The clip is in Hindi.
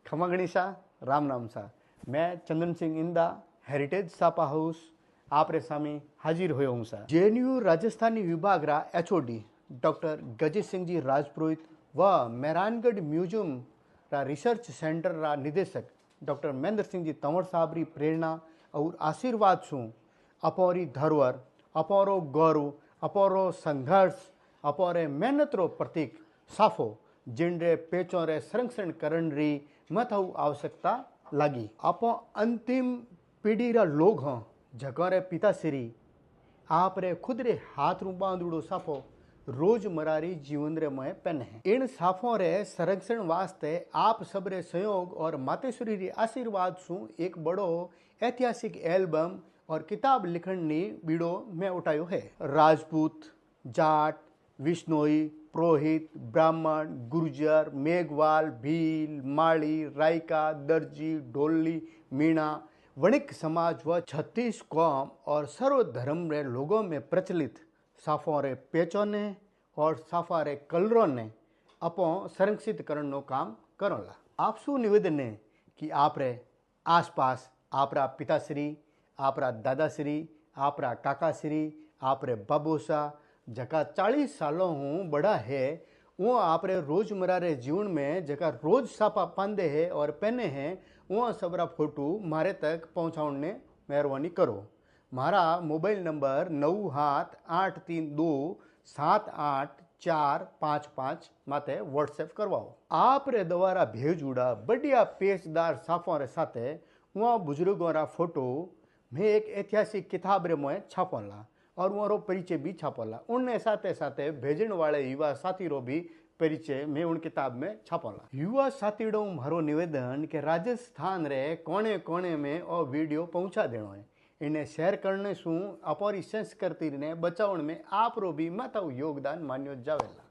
खमा गणिसा राम नाम सा। मैं चंदन सिंह इंदा हेरिटेज सापा हाउस आपरे सामी हाजिर होयो हूँ सा। जेएनयू राजस्थानी विभाग रा एचओडी डॉक्टर गजेश सिंह जी राजपुरोहित व मेहरानगढ़ म्यूजियम रा रिसर्च सेंटर रा निदेशक डॉक्टर महेंद्र सिंह जी तंवर साहब री प्रेरणा और आशीर्वाद सु अपोरी धरोहर अपोरो गौरव अपोरो संघर्ष अपोरे मेहनत रो प्रतीक साफो जिनरे पेचों रे संरक्षण करन री महत्व आवश्यकता लगी। आपो अंतिम पीढ़ी रा लोग हों जगह पिताश्री आप रे खुद रे हाथ रू बांधुड़ो साफो रोजमर्रा री जीवन रे में पेन है। इन साफों रे संरक्षण वास्ते आप सब रे सहयोग और मातेश्वरी री आशीर्वाद सु एक बड़ो ऐतिहासिक एल्बम और किताब लिखण नी बीड़ो में उठायो है। राजपूत, जाट, विश्नोई, पुरोहित, ब्राह्मण, गुर्जर, मेघवाल, भील, माली, रायका, दर्जी, ढोली, मीणा, वणिक समाज व 36 कौम और सर्व धर्म रे लोगों में प्रचलित साफों रे पेचों ने और साफा रे कलरों ने अपो संरक्षित करने नो काम करोला। आपसु निवेदन है कि आप रे आसपास आपरा पिताश्री, आपरा दादाश्री, आपरा काकाश्री, आप रे बाबूसा जका 40 सालों हूँ बड़ा है वो आप रे रोजमर्रा रे जीवन में जका रोज सापा पांदे है और पहने हैं वो सबरा फोटो मारे तक पहुँचाने मेहरबानी करो। मारा मोबाइल नंबर 9832784555 माते व्हाट्सएप करवाओ। आप रे द्वारा भेजुड़ा बढ़िया पेचदार साफों रे साथे वहाँ बुजुर्गों रा फोटो मैं एक ऐतिहासिक किताब रे में छापोला और वो परिचय भी छापोला। उनने साथे साथे भेजण वाले युवा साथी रो भी परिचय मैं उन किताब में छापोला। युवा साथीड़ों मारो निवेदन के राजस्थान रे कोने कोने में और वीडियो पहुंचा देनो है। इन्हें शेयर करने सु अपनी संस्कृति ने बचावन में आप रो भी महत्व योगदान मान्यो जावेला।